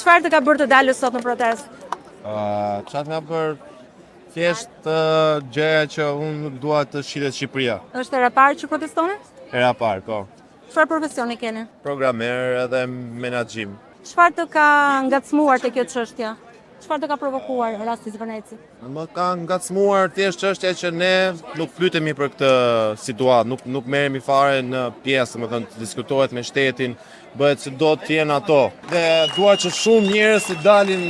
Çfarë të ka bërë të dalësh sot në protestë? Çfarë nga bërë? Thjesht gjëja që unë nuk dua të shihet Shqipëria. Është era parë që protestoni? Era parë, po. Çfarë profesioni keni? Programer edhe menaxhim. Çfarë të ka ngacmuar te kjo çështje? Çfarë të ka provokuar rasti Zvërneci? Më ka ngacmuar thjesht çështja që ne nuk flytemi për këtë situatë, nuk merremi fare në pjesë, domethënë të diskutohet me shtetin, bëhet se do të jenë ato. Dhe dua që shumë njerëz të dalin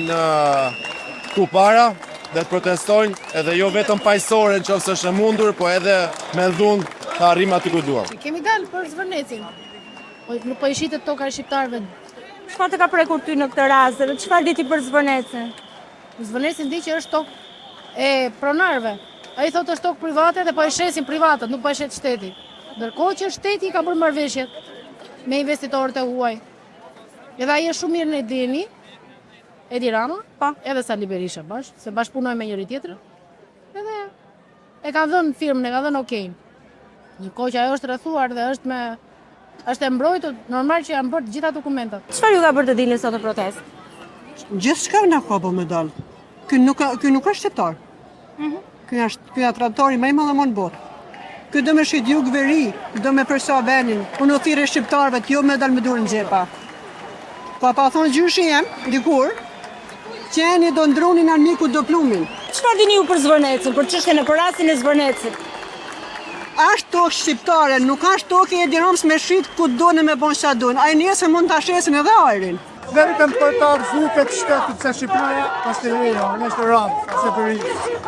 këtu para dhe të protestojnë, edhe jo vetëm paqësorë nëse është e mundur, po edhe me dhunë të arrijmë aty ku duam. Kemi dalë për Zvërnecin. Nuk po i shitet toka e shqiptarëve. Çfarë të ka prekur ty në këtë rast dhe çfarë di ti për Zvërnecin? Zvërnecin di që është tokë e pronarëve. Ai thotë është tokë private dhe po e shesin privatët, nuk po e shet shteti. Ndërkohë që shteti ka bërë marrëveshjet me investitorët e huaj. Edhe ai është shumë mirë në dini, Edi Rama, edhe Sali Berisha bashkë, se bashkëpunojnë me njëri tjetrin. Edhe e ka dhënë firmën, e ka dhënë okay. Ndërkohë që ajo është rrethuar dhe është e mbrojtur, normal që janë bërë të gjitha dokumentat. Çfarë ju ka bërë të dilni sot në protestë? Gjithçka na ka bërë me dal. Ky nuk është shqiptar. Ky është tradtori më i madh në botë. Ky do me shit jug veri, do me përsa venin, unë thirrë shqiptarëve jo me dal me dorën në xhepa. Pa thonë gjyshi jam, dikur, qeni do ndrunin armiku do plumin. Çfarë dini ju për Zvërnecin, për çështjen e për rastin e Zvërnecit? Ashtë tokë shqiptare, nuk ashtë tokë e Edi Ramës me shit ku done me bon qa done. Ai nesër mund të ashesin edhe ajrin. Vetëm për të arzuke të shtetit se Shqipëria është e rejo, në është Ramë, është e përri.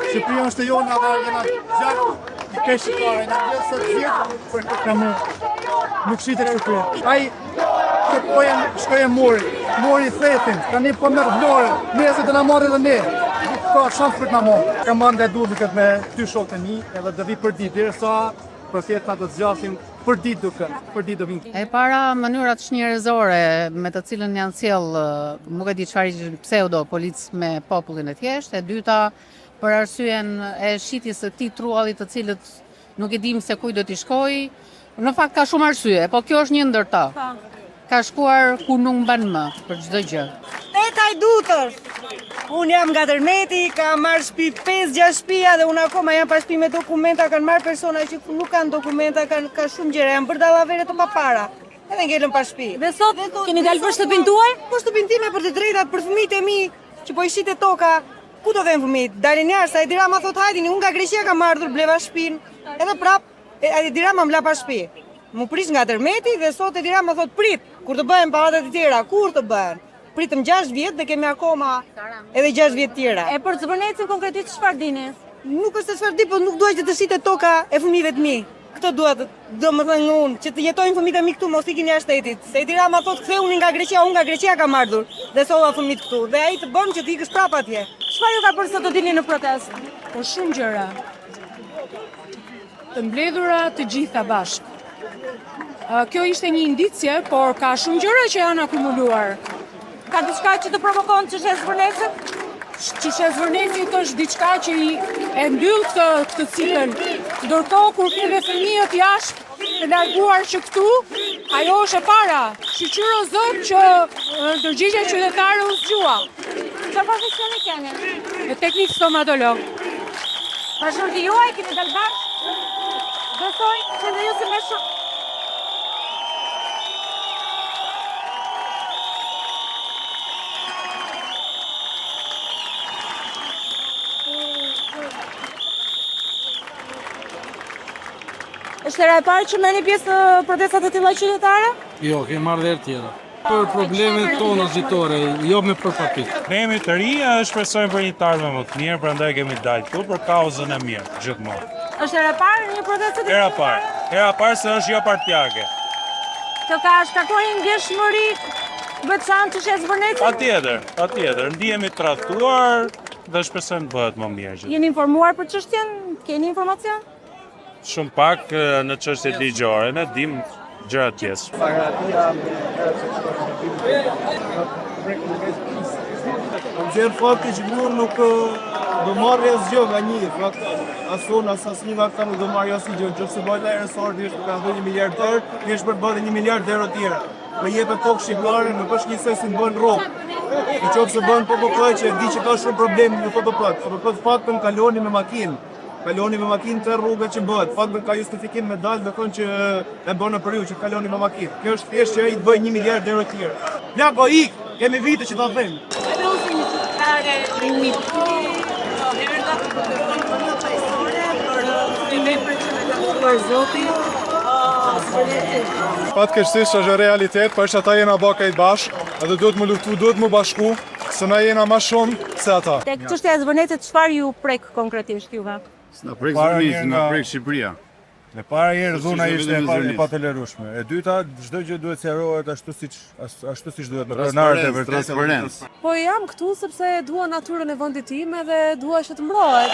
Shqipëria është e jona dhe jena gjatë i ke shqiptare, në gjithë së të gjithë për të kamu. Nuk shqitër e kërë. Ai që pojen shkoje mori thetin, ka një po mërë vlore, njëse të në marrë edhe ne. Ka shansë për të në marrë. Ka marrë dhe duhet këtë me ty shokët e mi, edhe dhe vi për ditë, dhe sa profetna do të zgjasim për ditë duke, për ditë do vinë. E para mënyrat njerëzore me të cilën janë sjell, nuk e di çfarë pseudo policë me popullin e thjeshtë, e dyta për arsyen e shitjes së këtij trullit të cilët nuk e dim se kujt do t'i shkojë. Në fakt ka shumë arsye, po kjo është një ndër to. Ka shkuar ku nuk mban më për çdo gjë. Etaj dutër. Unë jam nga Tërmeti, ka marrë shtëpi 5-6 shtëpia dhe unë akoma jam pa shtëpi me dokumenta, kanë marrë persona që nuk kanë dokumenta, ka shumë gjëra, janë bërë dallavere të papara. Edhe ngelën pa shtëpi. Dhe sot keni dalë për shtëpinë tuaj? Po shtëpinë time për të drejtat për fëmijët e mi, që po i shitet toka. Ku do vënë fëmijët? Dalin jashtë, sa Edi Rama thot hajdini, unë nga Greqia kam ardhur, bleva shtëpinë. Edhe prap Edi Rama m'la pa shtëpi. Mu prish nga Tërmeti dhe sot Edi Rama thot prit, kur të bëhen palatet e tjera, kur të bëhen? Pritëm 6 vjet dhe kemi akoma edhe 6 vjet tjera. E për Zvërnecin konkretisht çfarë dini? Nuk është se çfarë di, po nuk dua që të shitet toka e fëmijëve të mi. Këtë dua, domethënë unë, që të jetojnë fëmijët e mi këtu, mos ikin jashtë shtetit. Se Edi Rama thot ktheuni nga Greqia, unë nga Greqia kam ardhur dhe solla fëmijët këtu. Dhe ai të bën që të ikësh prapë atje. Çfarë ju ka bërë sot të dilni në protestë? Po shumë gjëra. Të mbledhura të gjitha bashkë. Kjo ishte një indicje, por ka shumë gjëra që janë akumuluar. Ka diçka që të provokon çështja e Zvërnecit? Çështja e Zvërnecit është diçka që e mbyll këtë cikël. Ndërkohë kur kemi fëmijët jashtë të larguar që këtu, ajo është e para. Shqyqyro zot që ndërgjigje qytetare u zgjua. Çfarë profesioni keni? Me teknik stomatolog. Bashkëti juaj keni dalë bashkë? Besoj që dhe ju si me shumë. Është era e parë që merrni pjesë në protestat të tilla qytetare? Jo, kemi marrë dhe herë tjera. Për problemet tona zgjitore, jo me përpapit. Ne jemi të rinj e shpresojmë për një të ardhme më të mirë, prandaj kemi dalë këtu për kauzën e mirë, gjithmonë. Është era e parë një protestë të Era parë. Era parë se është jo partijake. Të ka shkaktuar një ndjeshmëri veçantë çështja e Zvërnecit? Patjetër, ndihemi të tradhtuar dhe shpresojmë të bëhet më mirë. Jeni informuar për çështjen? Keni informacion? Shumë pak në çështje ligjore, ne dim gjëra të tjera. Më gjerë fakti që mua nuk do marrë asgjë nga një, fakt, as unë, as asnjë nga këta nuk do marrë asgjë. Nëse bëhet aerosorti është ka dhënë 1 miliardër, thjesht për bëhet 1 miliard euro tjera. Me jepet tokë shqiptare nuk është njësoj si bën rrugë. Në qoftë se bën PPP që e di që ka shumë probleme me PPP. PPP faktën kaloni me makinë. Kaloni me makinë të rrugët që bëhet. Faktën ka justifikim me dalë dhe thonë që e bën për ju që kaloni me makinë. Kjo është thjesht që ai të bëjë 1 miliard euro tjera. Plako ik, kemi vite që ta them. Fatkeqësisht është realitet, për që ata jena bakajt bashkë, edhe duhet më luftu, duhet më bashku, se na jena ma shumë se ata. Tek çështja e zvërnetit, çfarë ju prek konkretisht juve? Na prek zvërneti, na prek Shqipëria. E para herë dhuna ishte e patolerueshme. E dyta, çdo gjë duhet sqarohet ashtu siç duhet në pronarët e vërtetë. Po jam këtu sepse dua natyrën e vendit tim edhe dua që të mbrohet.